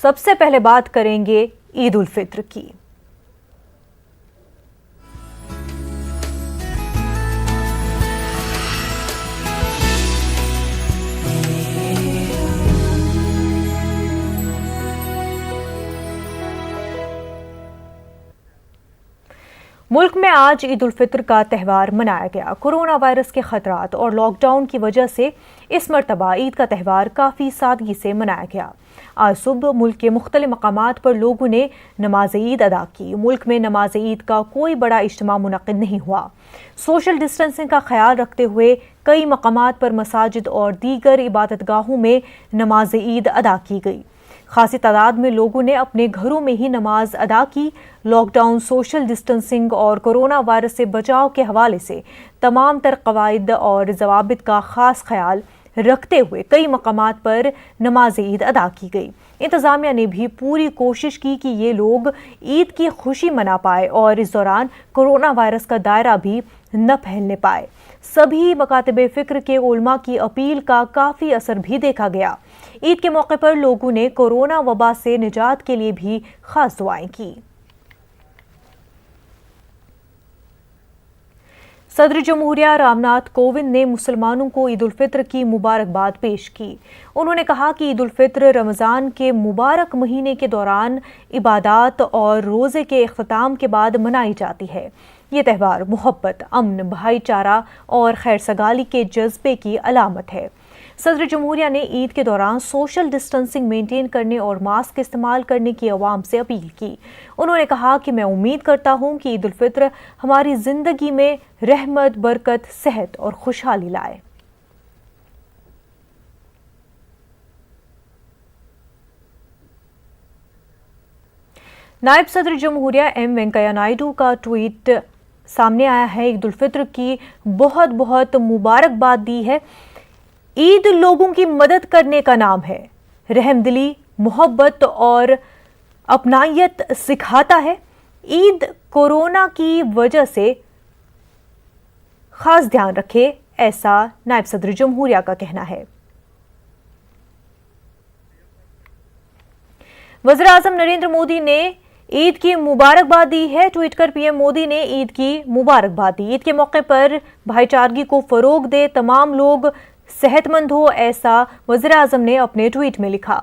सबसे पहले बात करेंगे ईद उल फित्र की। मुल्क में आज ईद उल फित्र का त्यौहार मनाया गया। कोरोना वायरस के खतरात और लॉकडाउन की वजह से इस मरतबा ईद का त्यौहार काफ़ी सादगी से मनाया गया। आज सुबह मुल्क के मुख्तलिफ मकामात पर लोगों ने नमाज ईद अदा की। मुल्क में नमाज ईद का कोई बड़ा इज्तिमा मुनक्किद नहीं हुआ। सोशल डिस्टेंसिंग का ख्याल रखते हुए कई मकामात पर मसाजिद और दीगर इबादतगाहों में नमाज ईद अदा की गई। खासी तादाद में लोगों ने अपने घरों में ही नमाज अदा की। लॉकडाउन, सोशल डिस्टेंसिंग और कोरोना वायरस से बचाव के हवाले से तमाम तर कवायद और जवाबित का खास ख्याल रखते हुए कई मकामात पर नमाज ईद अदा की गई। इंतज़ामिया ने भी पूरी कोशिश की कि ये लोग ईद की खुशी मना पाए और इस दौरान कोरोना वायरस का दायरा भी न फैलने पाए। सभी मकातबे फ़िक्र के उलमा की अपील का काफ़ी असर भी देखा गया। ईद के मौके पर लोगों ने कोरोना वबा से निजात के लिए भी खास दुआएं की। सदर जमहूरिया रामनाथ कोविंद ने मुसलमानों को ईद उल फित्र की मुबारकबाद पेश की। उन्होंने कहा कि ईद उल फित्र रमज़ान के मुबारक महीने के दौरान इबादात और रोज़े के इख्तिताम के बाद मनाई जाती है। ये त्यौहार मोहब्बत, अमन, भाईचारा और खैरसगाली के जज्बे की अलामत है। सदर जमहूरिया ने ईद के दौरान सोशल डिस्टेंसिंग मेंटेन करने और मास्क इस्तेमाल करने की अवाम से अपील की। उन्होंने कहा कि मैं उम्मीद करता हूं कि ईद उल फित्र हमारी जिंदगी में रहमत, बरकत, सेहत और खुशहाली लाए। नायब सदर जमहूरिया एम वेंकैया नायडू का ट्वीट सामने आया है। ईद उल फित्र की बहुत बहुत मुबारकबाद दी है। ईद लोगों की मदद करने का नाम है। रहमदिली, मोहब्बत और अपनायत सिखाता है। ईद कोरोना की वजह से खास ध्यान रखे, ऐसा नायब सदर जमहूरिया का कहना है। वज़ीर आज़म नरेंद्र मोदी ने ईद की मुबारकबाद दी है। ट्वीट कर पीएम मोदी ने ईद की मुबारकबाद दी। ईद के मौके पर भाईचारगी को फरोग दे, तमाम लोग सेहतमंद हो, ऐसा वज़ीर आज़म ने अपने ट्वीट में लिखा।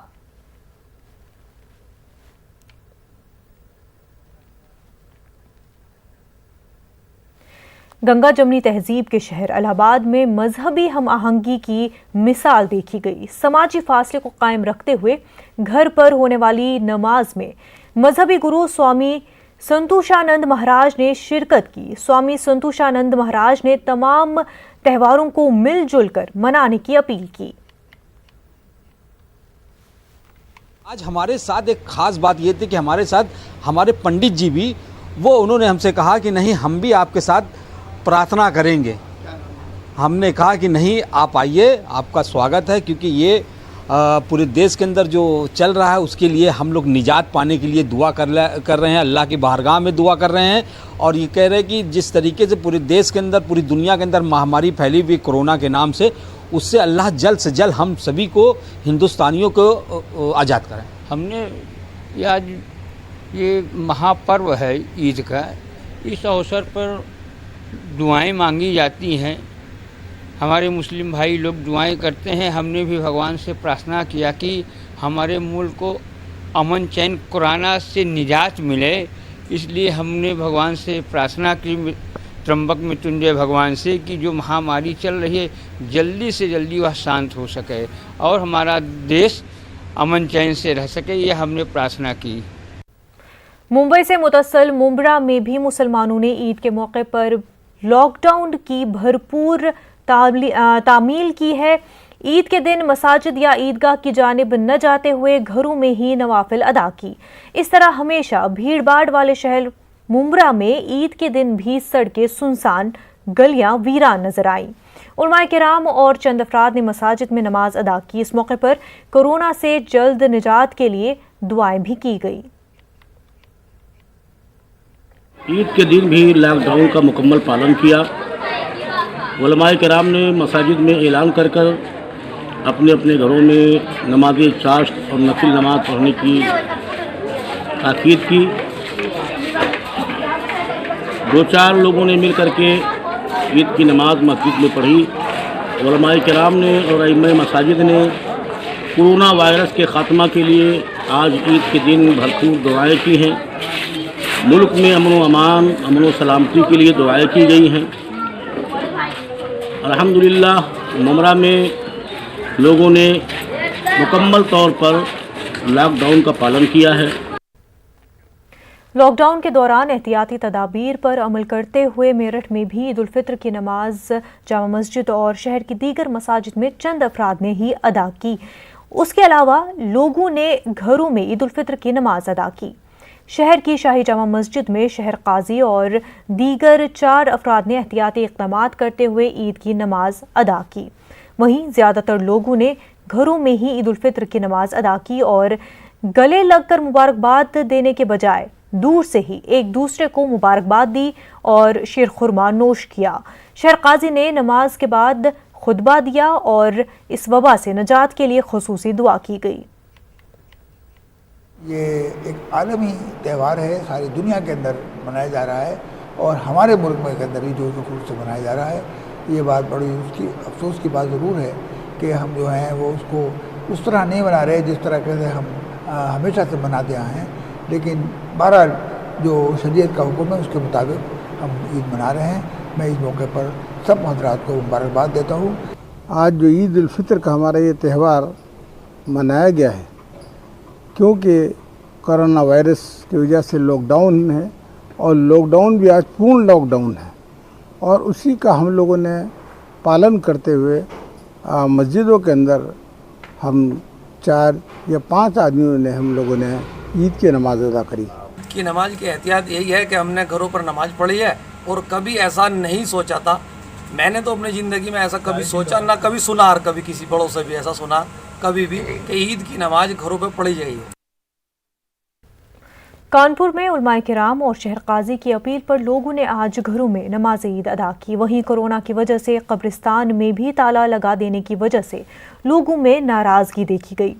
गंगा जमनी तहजीब के शहर इलाहाबाद में मजहबी हम आहंगी की मिसाल देखी गई। समाजी फासले को कायम रखते हुए घर पर होने वाली नमाज में मजहबी गुरु स्वामी संतोषानंद महाराज ने शिरकत की। स्वामी संतोषानंद महाराज ने तमाम त्योहारों को मिलजुल कर मनाने की अपील की। आज हमारे साथ एक खास बात ये थी कि हमारे साथ हमारे पंडित जी भी उन्होंने हमसे कहा कि नहीं, हम भी आपके साथ प्रार्थना करेंगे। हमने कहा कि नहीं, आप आइए, आपका स्वागत है, क्योंकि ये पूरे देश के अंदर जो चल रहा है उसके लिए हम लोग निजात पाने के लिए दुआ कर रहे हैं, अल्लाह की बारगाह में दुआ कर रहे हैं। और ये कह रहे हैं कि जिस तरीके से पूरे देश के अंदर, पूरी दुनिया के अंदर महामारी फैली हुई कोरोना के नाम से, उससे अल्लाह जल्द से जल्द हम सभी को, हिंदुस्तानियों को आज़ाद करें। हमने आज ये महापर्व है ईद का, इस अवसर पर दुआएं मांगी जाती हैं। हमारे मुस्लिम भाई लोग दुआएं करते हैं। हमने भी भगवान से प्रार्थना किया कि हमारे मुल्क को अमन चैन कोरोना से निजात मिले। इसलिए हमने भगवान से प्रार्थना की, त्र्यंबक मृत्युंजय भगवान से, कि जो महामारी चल रही है जल्दी से जल्दी वह शांत हो सके और हमारा देश अमन चैन से रह सके, ये हमने प्रार्थना की। मुंबई से मुतसल मुंब्रा में भी मुसलमानों ने ईद के मौके पर लॉकडाउन की भरपूर तामील की है। ईद के दिन मसाजिद या ईदगाह की जानिब न जाते हुए घरों में ही नवाफिल अदा की। इस तरह हमेशा भीड़ भाड़ वाले शहर मुंब्रा में ईद के दिन भी सड़कें सुनसान, गलियां वीरान नजर आईं। उलमाए किराम और चंद अफराद ने मसाजिद में नमाज अदा की। इस मौके पर कोरोना से जल्द निजात के लिए दुआएं भी की गई। ईद के दिन भी लॉकडाउन का मुकम्मल पालन किया। उलमाए किराम ने मसाजिद में ऐलान कर अपने अपने घरों में नमाज चाश्त और नफिल नमाज पढ़ने की ताकीद की। दो चार लोगों ने मिल करके ईद की नमाज मस्जिद में पढ़ी। उलमाए किराम ने और अइम्मा मसाजिद ने कोरोना वायरस के ख़ात्मा के लिए आज ईद के दिन भरपूर दुआएं की हैं। मुल्क में अमन व अमान, अमन व सलामती के लिए दुआएं की गई हैं। अल्हम्दुलिल्लाह मुमरा में लोगों ने मुकम्मल तौर पर लॉकडाउन का पालन किया है। लॉकडाउन के दौरान एहतियाती तदाबीर पर अमल करते हुए मेरठ में भी ईद उल फित्र की नमाज जामा मस्जिद और शहर की दीगर मसाजिद में चंद अफराद ने ही अदा की। उसके अलावा लोगों ने घरों में ईद उल फित्र की नमाज अदा की। शहर की शाही जामा मस्जिद में शहर काजी और दीगर 4 अफराद ने एहतियाती इक़दामात करते हुए ईद की नमाज अदा की। वहीं ज़्यादातर लोगों ने घरों में ही ईद उल फित्र की नमाज अदा की और गले लगकर मुबारकबाद देने के बजाय दूर से ही एक दूसरे को मुबारकबाद दी और शीर खुरमा नोश किया। शहर काजी ने नमाज के बाद खुतबा दिया और इस वबा से नजात के लिए खुसूसी दुआ की गई। ये एक आलमी त्यौहार है, सारी दुनिया के अंदर मनाया जा रहा है और हमारे मुल्क में के अंदर भी जोश खरूश से मनाया जा रहा है। ये बात बड़ी उसकी अफसोस की बात ज़रूर है कि हम जो हैं वो उसको उस तरह नहीं मना रहे जिस तरह से हम हमेशा से मनाते आए हैं। लेकिन बहरहाल जो शरीयत का हुक्म है उसके मुताबिक हम ईद मना रहे हैं। मैं इस मौके पर सब हज़रात को मुबारकबाद देता हूँ। आज जो ईद उल फित्र का हमारा ये त्यौहार मनाया गया है, क्योंकि कोरोना वायरस की वजह से लॉकडाउन है और लॉकडाउन भी आज पूर्ण लॉकडाउन है और उसी का हम लोगों ने पालन करते हुए मस्जिदों के अंदर हम 4 या 5 आदमियों ने हम लोगों ने ईद की नमाज अदा करी। ईद की नमाज की एहतियात यही है कि हमने घरों पर नमाज पढ़ी है और कभी ऐसा नहीं सोचा था। मैंने तो अपनी ज़िंदगी में ऐसा कभी सोचा ना कभी सुना, और कभी किसी बड़ों से भी ऐसा सुना कभी भी कि ईद की नमाज घरों पर पढ़ी जाएगी। कानपुर में उलमाए किराम और शहर काजी की अपील पर लोगों ने आज घरों में नमाज ईद अदा की। वहीं कोरोना की वजह से कब्रिस्तान में भी ताला लगा देने की वजह से लोगों में नाराजगी देखी गई।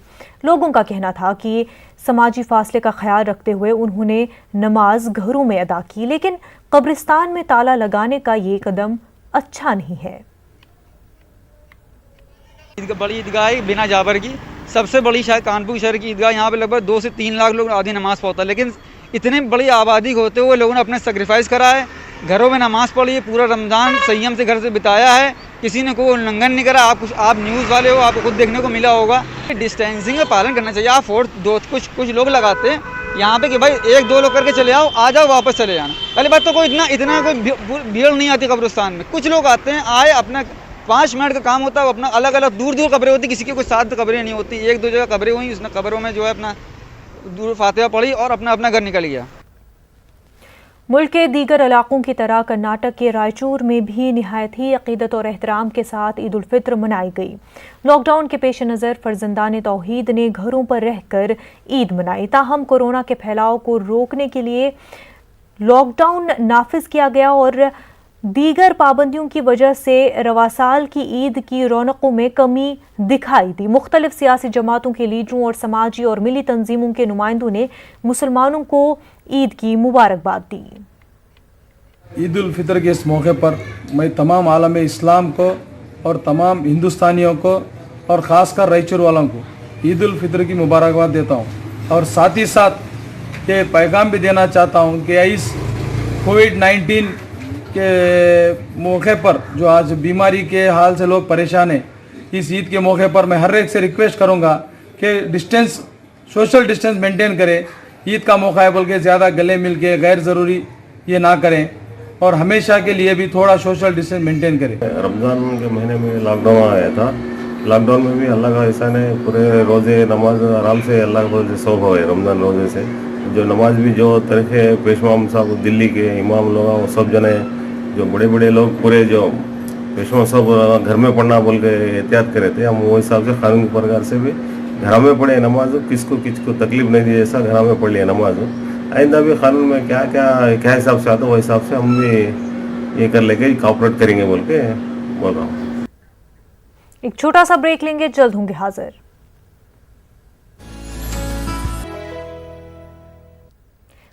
लोगों का कहना था कि समाजी फासले का ख्याल रखते हुए उन्होंने नमाज घरों में अदा की, लेकिन कब्रिस्तान में ताला लगाने का ये कदम अच्छा नहीं है। बड़ी ईदगाह है बिना जाबर की, सबसे बड़ी शायद कानपुर शहर की ईदगाह। यहाँ पे लगभग 2 से 3 लाख लोग आधी नमाज पढ़ता है, लेकिन इतनी बड़ी आबादी होते हुए लोगों ने अपने सेक्रीफाइस करा है, घरों में नमाज पढ़ी है, पूरा रमज़ान संयम से घर से बिताया है, किसी ने कोई उल्लंघन नहीं करा। आप न्यूज़ वाले हो, आपको खुद देखने को मिला होगा। डिस्टेंसिंग का पालन करना चाहिए। आप कुछ लोग लगाते हैं यहाँ पे कि भाई 1-2 लोग करके चले आओ, आ जाओ, वापस चले जाना। पहली बात तो कोई इतना कोई भीड़ नहीं आती कब्रिस्तान में। कुछ लोग आते हैं, आए अपना 5 मिनट का काम होता है, अपना अलग अलग दूर कब्रें होती, किसी की कोई 7 कब्रें नहीं होती, 1-2 जगह कब्रें हुई, उसने कब्रों में जो है अपना दूर फातिहा पढ़ी और अपना घर निकल गया। मुल्क के दीगर इलाकों की तरह कर्नाटक के रायचूर में भी निहायत ही अकीदत और एहतराम के साथ ईद उल फित्र मनाई गई। लॉकडाउन के पेश नज़र फर्जंदान तौहीद ने घरों पर रहकर ईद मनाई। ताहम कोरोना के फैलाव को रोकने के लिए लॉकडाउन नाफिज किया गया और दीगर पाबंदियों की वजह से रवा साल की ईद की रौनकों में कमी दिखाई दी। मुख्तलिफ सियासी जमातों के लीडरों और समाजी और मिली तंजीमों के नुमाइंदों ने मुसलमानों को ईद की मुबारकबाद दी। ईद उल फितर के इस मौके पर मैं तमाम आलम इस्लाम को और तमाम हिंदुस्तानियों को और ख़ासकर रायचूर वालों को ईद उल फितर की मुबारकबाद देता हूँ और साथ ही साथ ये पैगाम भी देना चाहता हूँ कि इस कोविड-19 के मौके पर जो आज बीमारी के हाल से लोग परेशान हैं, इस ईद के मौके पर मैं हर एक से रिक्वेस्ट करूंगा कि सोशल डिस्टेंस मेंटेन करें। ईद का मौका है बोल के ज़्यादा गले मिल के गैर ज़रूरी ये ना करें और हमेशा के लिए भी थोड़ा सोशल डिस्टेंस मेंटेन करें। रमज़ान के महीने में लॉकडाउन आया था, लॉकडाउन में भी अल्लाह का एहसान है, पूरे रोज़े नमाज आराम से अल्लाह को शौक़ हो रमज़ान रोज़े से जो नमाज भी जो तरीके पेशवा साहब दिल्ली के इमाम लोग वो सब जने जो बड़े लोग पूरे जो पेशवा सब घर में पढ़ना बोल के एहतियात करे थे, हम वो हिसाब से कानून के प्रकार से भी घर में पढ़े नमाज, किसको तकलीफ नहीं दी, ऐसा घर में पढ़ लिया नमाज। आइंदा भी कानून में क्या हिसाब से आता है वो हिसाब से हम भी ये कर लेके कॉपरेट करेंगे बोल के बोल रहा हूँ। एक छोटा सा ब्रेक लेंगे, जल्द होंगे हाजिर।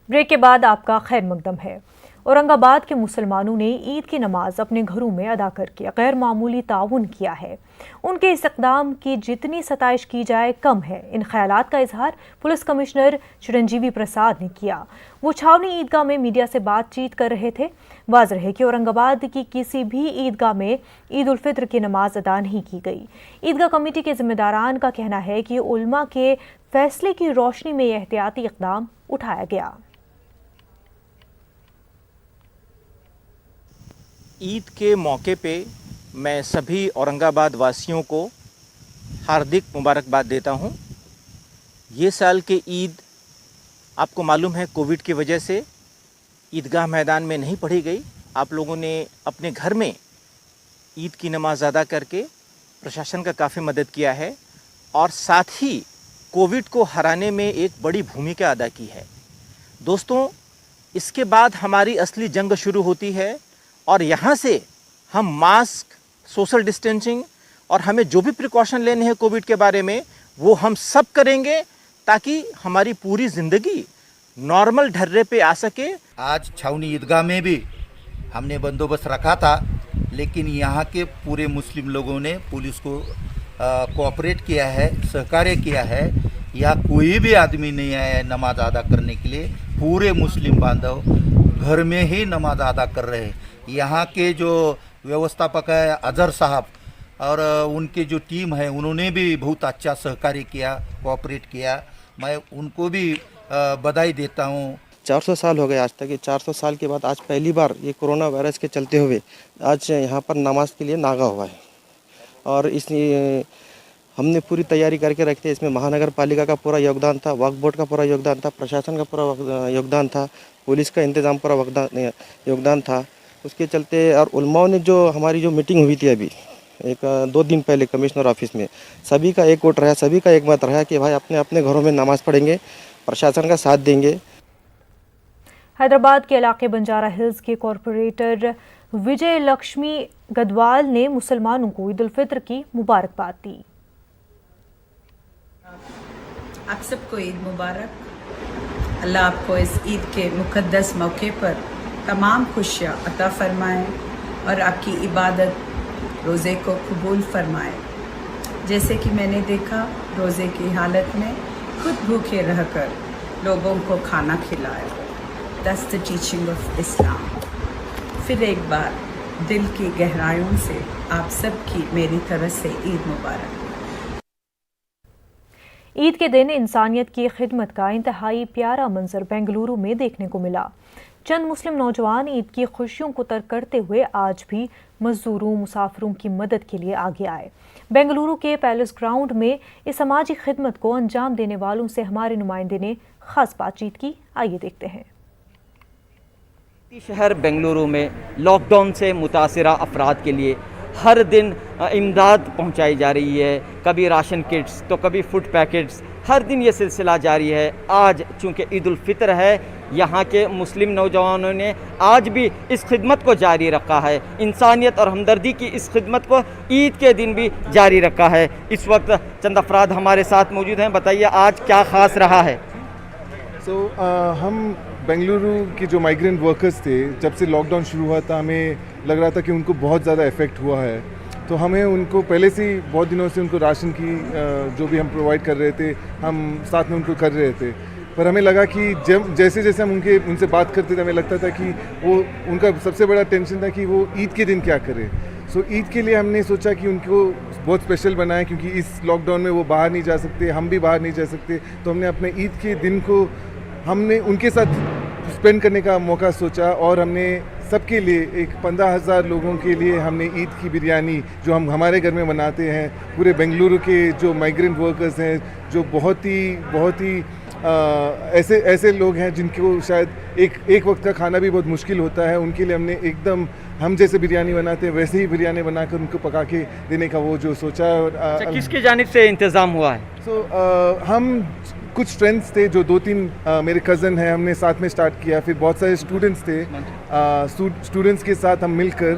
ब्रेक के बाद आपका खैर मकदम है। औरंगाबाद के मुसलमानों ने ईद की नमाज अपने घरों में अदा करके गैर मामूली ताउन किया है। उनके इस इक़दाम की जितनी सताइश की जाए कम है। इन ख्यालात का इजहार पुलिस कमिश्नर चिरंजीवी प्रसाद ने किया। वो छावनी ईदगाह में मीडिया से बातचीत कर रहे थे। वाज़ेह है कि औरंगाबाद की किसी भी ईदगाह में ईद उल फित्र की नमाज अदा नहीं की गई। ईदगाह कमेटी के जिम्मेदारान का कहना है कि उलमा के फैसले की रोशनी में यह एहतियाती इक़दाम उठाया गया। ईद के मौके पे मैं सभी औरंगाबाद वासियों को हार्दिक मुबारकबाद देता हूँ। ये साल के ईद आपको मालूम है कोविड की वजह से ईदगाह मैदान में नहीं पढ़ी गई। आप लोगों ने अपने घर में ईद की नमाज अदा करके प्रशासन का काफ़ी मदद किया है और साथ ही कोविड को हराने में एक बड़ी भूमिका अदा की है। दोस्तों, इसके बाद हमारी असली जंग शुरू होती है और यहाँ से हम मास्क, सोशल डिस्टेंसिंग और हमें जो भी प्रिकॉशन लेने हैं कोविड के बारे में वो हम सब करेंगे ताकि हमारी पूरी ज़िंदगी नॉर्मल ढर्रे पे आ सके। आज छावनी ईदगाह में भी हमने बंदोबस्त रखा था, लेकिन यहाँ के पूरे मुस्लिम लोगों ने पुलिस को कोऑपरेट किया है, सहकार्य किया है। यहाँ कोई भी आदमी नहीं आया नमाज अदा करने के लिए। पूरे मुस्लिम बांधव घर में ही नमाज अदा कर रहे हैं। यहाँ के जो व्यवस्थापक है अजहर साहब और उनके जो टीम है उन्होंने भी बहुत अच्छा सहकार्य किया, कोऑपरेट किया। मैं उनको भी बधाई देता हूँ। 400 साल हो गए आज तक। ये 400 साल के बाद आज पहली बार ये कोरोना वायरस के चलते हुए आज यहाँ पर नमाज के लिए नागा हुआ है और इसलिए हमने पूरी तैयारी करके रखते। इसमें महानगर पालिका का पूरा योगदान था, वक्फ बोर्ड का पूरा योगदान था, प्रशासन का पूरा योगदान था, पुलिस का इंतज़ाम पूरा योगदान था। उसके चलते और उलमाओं ने जो हमारी जो मीटिंग हुई थी अभी 1-2 दिन पहले कमिश्नर ऑफिस में, सभी का एक वोट रहा, सभी का एक मत रहा कि भाई अपने अपने घरों में नमाज़ पढ़ेंगे, प्रशासन का साथ देंगे। हैदराबाद के इलाके बंजारा हिल्स के कॉरपोरेटर विजय लक्ष्मी गदवाल ने मुसलमानों को ईद उल फित्र की मुबारकबाद दी। आप सबको ईद मुबारक। अल्लाह आपको इस ईद के मुक़द्दस मौके पर तमाम खुशियाँ अता फरमाएँ और आपकी इबादत रोज़े को कबूल फरमाए। जैसे कि मैंने देखा रोज़े की हालत में खुद भूखे रहकर लोगों को खाना खिलाए। That's the teaching of Islam. फिर एक बार दिल की गहराइयों से आप सबकी मेरी तरफ से ईद मुबारक। ईद के दिन इंसानियत की खिदमत का इंतहाई प्यारा मंजर बेंगलुरु में देखने को मिला। चंद मुस्लिम नौजवान ईद की खुशियों को तर्क करते हुए आज भी मजदूरों, मुसाफिरों की मदद के लिए आगे आए। बेंगलुरु के पैलेस ग्राउंड में इस समाजी खिदमत को अंजाम देने वालों से हमारे नुमाइंदे ने खास बातचीत की। आइए देखते हैं। शहर बेंगलुरु में लॉकडाउन से मुतासिरा अफराद के लिए हर दिन इमदाद पहुंचाई जा रही है। कभी राशन किट्स तो कभी फूड पैकेट्स, हर दिन ये सिलसिला जारी है। आज चूँकि ईद उल फित्र है, यहाँ के मुस्लिम नौजवानों ने आज भी इस खिदमत को जारी रखा है। इंसानियत और हमदर्दी की इस खिदमत को ईद के दिन भी जारी रखा है। इस वक्त चंद अफराद हमारे साथ मौजूद हैं। बताइए आज क्या ख़ास रहा है? हम बेंगलुरु के जो माइग्रेंट वर्कर्स थे, जब से लॉकडाउन शुरू हुआ था हमें लग रहा था कि उनको बहुत ज़्यादा इफ़ेक्ट हुआ है। तो हमें उनको पहले से ही बहुत दिनों से उनको राशन की जो भी हम प्रोवाइड कर रहे थे, हम साथ में उनको कर रहे थे। पर हमें लगा कि जैसे जैसे हम उनसे बात करते थे, हमें लगता था कि वो उनका सबसे बड़ा टेंशन था कि वो ईद के दिन क्या करें। सो ईद के लिए हमने सोचा कि उनको बहुत स्पेशल बनाएं, क्योंकि इस लॉकडाउन में वो बाहर नहीं जा सकते, हम भी बाहर नहीं जा सकते। तो हमने अपने ईद के दिन को हमने उनके साथ स्पेंड करने का मौका सोचा और हमने सबके लिए एक 15,000 लोगों के लिए हमने ईद की बिरयानी जो हम हमारे घर में बनाते हैं, पूरे बेंगलुरु के जो माइग्रेंट वर्कर्स हैं, जो बहुत ही ऐसे लोग हैं जिनको शायद एक वक्त का खाना भी बहुत मुश्किल होता है, उनके लिए हमने एकदम हम जैसे बिरयानी बनाते हैं वैसे ही बिरयानी बनाकर उनको पका के देने का वो जो सोचा। किसकी जानिब से इंतज़ाम हुआ है? हम कुछ फ्रेंड्स थे जो 2-3 मेरे कज़न हैं, हमने साथ में स्टार्ट किया। फिर बहुत सारे स्टूडेंट्स थे, स्टूडेंट्स के साथ हम मिलकर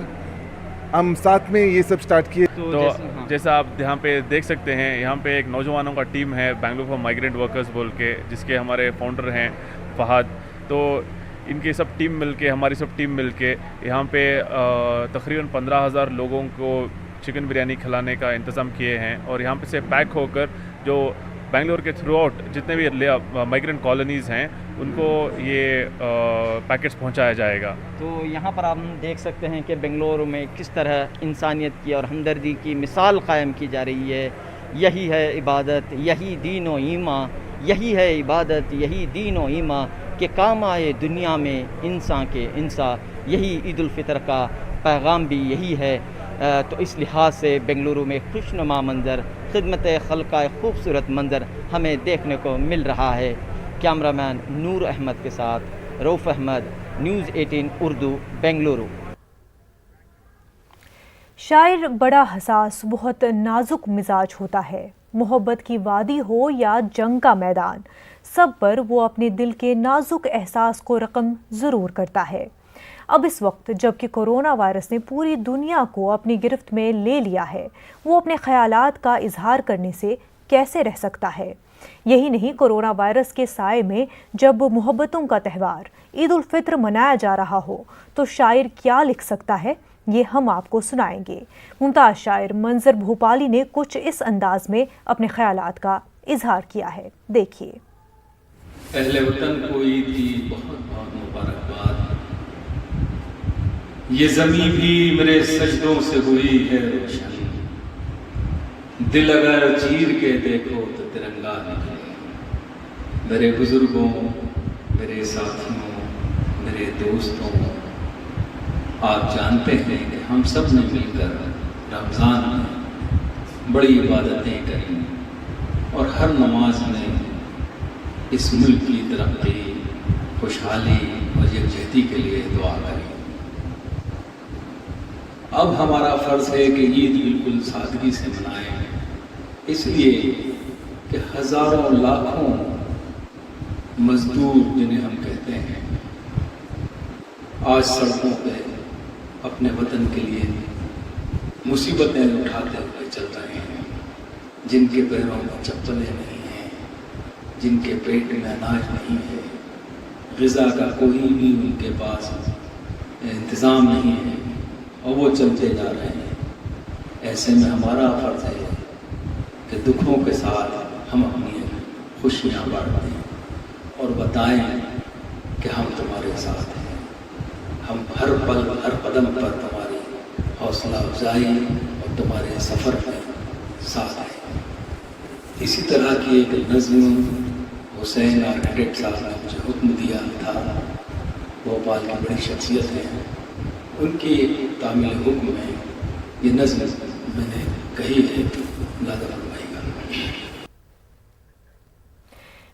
हम साथ में ये सब स्टार्ट किए। तो जैसा आप यहाँ पे देख सकते हैं, यहाँ पे एक नौजवानों का टीम है बेंगलुरु फॉर माइग्रेंट वर्कर्स बोल के, जिसके हमारे फाउंडर हैं फहद। तो इनकी सब टीम मिलके, हमारी सब टीम मिलके यहाँ पे तकरीबन 15,000 लोगों को चिकन बिरयानी खिलाने का इंतज़ाम किए हैं। और यहाँ पे से पैक होकर जो बेंगलोर के थ्रू आउट जितने भी माइग्रेंट कॉलोनीज़ हैं उनको ये पैकेट्स पहुंचाया जाएगा। तो यहाँ पर आप देख सकते हैं कि बेंगलुरु में किस तरह इंसानियत की और हमदर्दी की मिसाल कायम की जा रही है। यही है इबादत, यही दीन व ईमान, यही है इबादत, यही दीन व ईमान के काम आए दुनिया में इंसान के इंसान। यही ईद उल फितर का पैगाम भी यही है। तो इस लिहाज से बेंगलुरु में खुशनुमा मंज़र, खिदमत खल्क़ का खूबसूरत मंज़र हमें देखने को मिल रहा है। कैमरामैन नूर अहमद के साथ रऊफ़ अहमद, न्यूज़ 18 उर्दू, बेंगलुरु। शायर बड़ा हसास, बहुत नाजुक मिजाज होता है। मोहब्बत की वादी हो या जंग का मैदान, सब पर वो अपने दिल के नाजुक एहसास को रकम ज़रूर करता है। अब इस वक्त जबकि कोरोना वायरस ने पूरी दुनिया को अपनी गिरफ्त में ले लिया है, वो अपने ख्यालात का इजहार करने से कैसे रह सकता है। यही नहीं, कोरोना वायरस के साए में जब मोहब्बतों का त्यौहार ईद उल फित्र मनाया जा रहा हो तो शायर क्या लिख सकता है, ये हम आपको सुनाएंगे। मुमताज़ शायर मंजर भोपाली ने कुछ इस अंदाज में अपने ख्यालात का इजहार किया है, देखिए। अहले वतन को ईद की बहुत बहुत मुबारकबाद। ये ज़मीं भी मेरे सजदों से हुई है रोशन, दिल अगर चीर के देखो तो तिरंगा निकले। मेरे बुजुर्गों, मेरे साथियों, मेरे दोस्तों, आप जानते हैं कि हम सब ने मिलकर रमज़ान में बड़ी इबादतें करी और हर नमाज में इस मुल्क की तरक्की, खुशहाली और यकजहती के लिए दुआ करी। अब हमारा फ़र्ज़ है कि ईद बिल्कुल सादगी से मनाएं, इसलिए कि हज़ारों लाखों मज़दूर जिन्हें हम कहते हैं आज सड़कों पे अपने वतन के लिए मुसीबतें उठाते हुए चल रहे हैं, जिनके पैरों में चप्पलें नहीं हैं, जिनके पेट में अनाज नहीं है, ग़िज़ा का कोई भी उनके पास इंतज़ाम नहीं है और वो चलते जा रहे हैं। ऐसे में हमारा फ़र्ज़ है कि दुखों के साथ हम अपनी खुशियाँ बांटें और बताएं कि हम तुम्हारे साथ हैं। हम हर पल हर कदम पर तुम्हारी हौसला अफजाई और तुम्हारे सफ़र में साथ हैं। इसी तरह की एक नज़्म हुसैन आर्किटेक्ट साहब ने मुझे हुक्म दिया था, भोपाल की बड़ी शख्सियत है, उनकी तामील हुक्म में ये नज़्म मैंने कही है, लादा फरमाइएगा।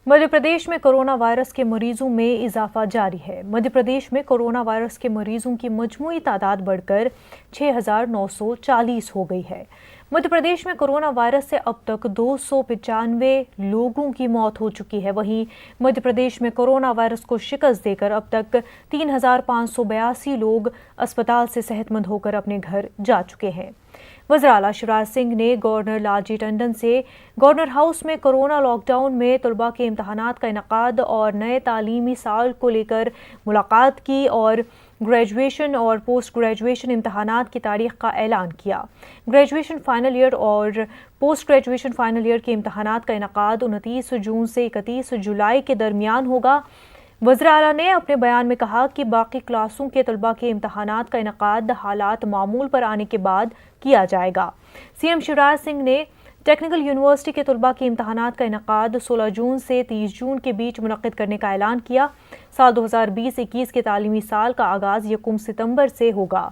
मध्य प्रदेश में कोरोना वायरस के मरीजों में इजाफा जारी है। मध्य प्रदेश में कोरोना वायरस के मरीजों की मजमूई तादाद बढ़कर 6,940 हो गई है। मध्य प्रदेश में कोरोना वायरस से अब तक 295 लोगों की मौत हो चुकी है। वहीं मध्य प्रदेश में कोरोना वायरस को शिकस्त देकर अब तक 3,582 लोग अस्पताल से सेहतमंद होकर अपने घर जा चुके हैं। वज़ीर आला शिवराज सिंह ने गवर्नर लालजी टंडन से गवर्नर हाउस में कोरोना लॉकडाउन में तलबा के इम्तहानात का इनकाद और नए तालीमी साल को लेकर मुलाकात की और ग्रेजुएशन और पोस्ट ग्रेजुएशन इम्तहानात की तारीख का ऐलान किया। ग्रेजुएशन फाइनल ईयर और पोस्ट ग्रेजुएशन फाइनल ईयर के इम्तहानात का इनकाद 29 जून से 31 जुलाई के दरमियान होगा। वज़ीर आला ने अपने बयान में कहा कि बाकी क्लासों के तलबा के इम्तहानात का इनकाद हालात मामूल पर आने के बाद किया जाएगा। सीएम शिवराज सिंह ने टेक्निकल यूनिवर्सिटी के तलबा के इम्तहानात का इनकाद 16 जून से 30 जून के बीच मुनक़्क़िद करने का ऐलान किया। साल 2020-21 के तालीमी साल का आगाज़ 1 सितंबर से होगा।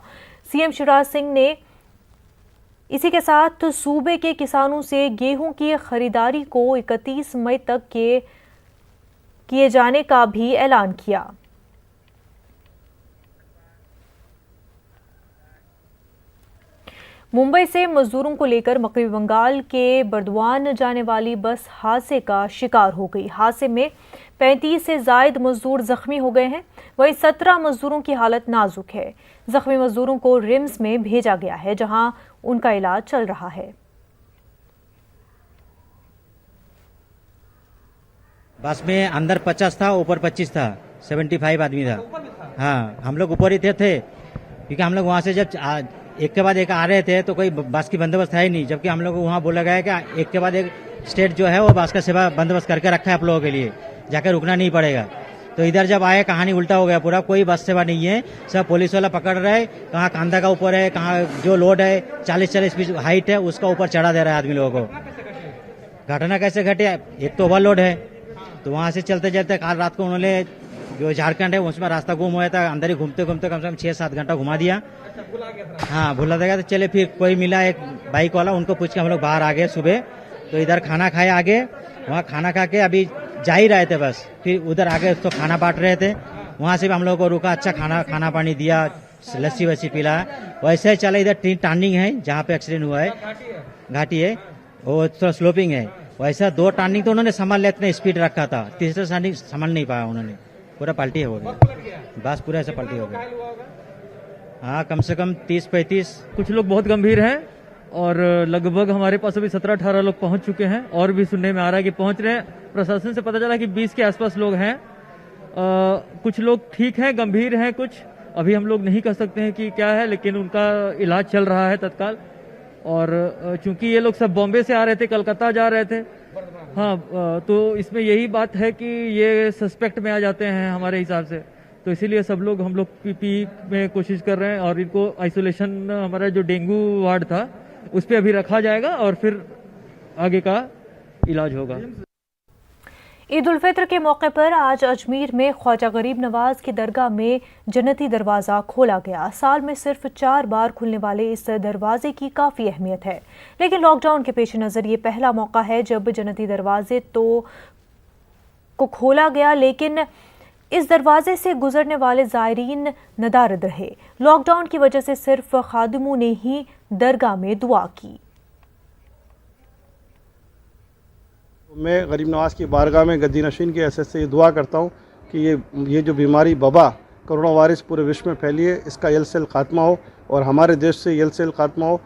सीएम शिवराज सिंह ने इसी के साथ सूबे के किसानों से गेहूं की खरीदारी को 31 मई तक किए जाने का भी ऐलान किया। मुंबई से मजदूरों को लेकर मगरबी बंगाल के बर्दवान जाने वाली बस हादसे का शिकार हो गई। हादसे में 35 से जायद मजदूर जख्मी हो गए हैं, वहीं 17 मजदूरों की हालत नाजुक है। जख्मी मजदूरों को रिम्स में भेजा गया है, जहां उनका इलाज चल रहा है। बस में अंदर 50 था, ऊपर 25 था, 75 आदमी था। हाँ, हम लोग ऊपर ही थे क्योंकि हम लोग वहाँ से जब एक के बाद एक आ रहे थे तो कोई बस की बंदोबस्त है ही नहीं, जबकि हम लोग को वहाँ बोला गया है कि एक के बाद एक स्टेट जो है वो बस का सेवा बंदोबस्त करके रखा है आप लोगों के लिए, जाकर रुकना नहीं पड़ेगा। तो इधर जब आए कहानी उल्टा हो गया पूरा, कोई बस सेवा नहीं है, सब पुलिस वाला पकड़ रहा है, कहाँ कांधा का ऊपर है, कहाँ जो लोड है 40-40 फीट हाइट है उसका ऊपर चढ़ा दे रहा है आदमी लोगों को। घटना कैसे घटी? एक तो ओवरलोड है, तो वहाँ से चलते चलते कल रात को उन्होंने जो झारखंड है उसमें रास्ता गुम हुआ था, अंदर ही घूमते घूमते कम से कम 6-7 घंटा घुमा दिया। हाँ, भूला था। तो चले फिर कोई मिला एक बाइक वाला, उनको पूछ के हम लोग बाहर आ गए सुबह। तो इधर खाना खाए आगे, वहाँ खाना खा के अभी जा ही रहे थे बस, फिर उधर आगे तो खाना बांट रहे थे, वहाँ से भी हम लोग को रुका, अच्छा खाना पानी दिया, लस्सी वस्सी पिला। वैसे ही चला, इधर टर्निंग है जहाँ पे एक्सीडेंट हुआ है, घाटी है, वो थोड़ा स्लोपिंग है। वैसा 2 टर्निंग तो उन्होंने संभाल लेते हैं, स्पीड रखा था, तीसरा टर्निंग संभाल नहीं पाया उन्होंने, पूरा पलटी हो गई, बस पूरा ऐसा पलटी हो गई। हाँ, कम से कम 30-35। कुछ लोग बहुत गंभीर हैं और लगभग हमारे पास अभी 17-18 लोग पहुंच चुके हैं, और भी सुनने में आ रहा है कि पहुंच रहे हैं। प्रशासन से पता चला कि 20 के आसपास लोग हैं। कुछ लोग ठीक हैं, गंभीर हैं, कुछ अभी हम लोग नहीं कह सकते हैं कि क्या है, लेकिन उनका इलाज चल रहा है तत्काल। और चूंकि ये लोग सब बॉम्बे से आ रहे थे, कलकत्ता जा रहे थे, हाँ, तो इसमें यही बात है कि ये सस्पेक्ट में आ जाते हैं हमारे हिसाब से, तो इसीलिए सब लोग हम लोग पीपी में कोशिश कर रहे हैं, और इनको आइसोलेशन, हमारा जो डेंगू वार्ड था उस पर अभी रखा जाएगा और फिर आगे का इलाज होगा। ईद उल फित्र के मौके पर आज अजमेर में ख्वाजा गरीब नवाज की दरगाह में जन्नती दरवाज़ा खोला गया। साल में सिर्फ 4 बार खुलने वाले इस दरवाजे की काफ़ी अहमियत है, लेकिन लॉकडाउन के पेश नज़र ये पहला मौका है जब जन्नती दरवाजे को खोला गया, लेकिन इस दरवाजे से गुजरने वाले ज़ायरीन नदारद रहे। लॉकडाउन की वजह से सिर्फ खादिमों ने ही दरगाह में दुआ की। मैं गरीब नवाज की बारगाह में गद्दी नशीन की हैसियत से ये दुआ करता हूँ कि ये जो बीमारी वबा कोरोना वायरस पूरे विश्व में फैली है, इसका यलसेल खात्मा हो और हमारे देश से यलसेल खात्मा हो।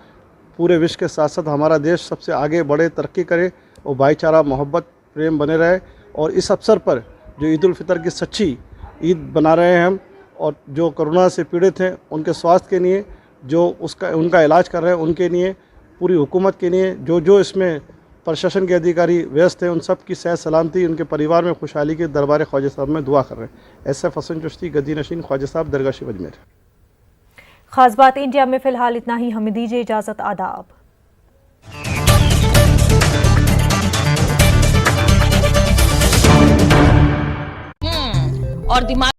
पूरे विश्व के साथ साथ हमारा देश सबसे आगे बढ़े, तरक्की करे और भाईचारा, मोहब्बत, प्रेम बने रहे। और इस अवसर पर जो ईद उल फितर की सच्ची ईद बना रहे हैं हम, और जो कोरोना से पीड़ित हैं उनके स्वास्थ्य के लिए, जो उनका इलाज कर रहे हैं उनके लिए, पूरी हुकूमत के लिए, जो इसमें प्रशासन के अधिकारी व्यस्त हैं, उन सब की सेहत सलामती, उनके परिवार में खुशहाली के दरबार ख्वाजा साहब में दुआ कर रहे हैं। SF हसन चिश्ती, गद्दी नशीन, ख्वाजा साहब, दरगाह शिव अजमेर। खास बात इंडिया में फिलहाल इतना ही, हमें दीजिए इजाजत। आदाब। और दिमाग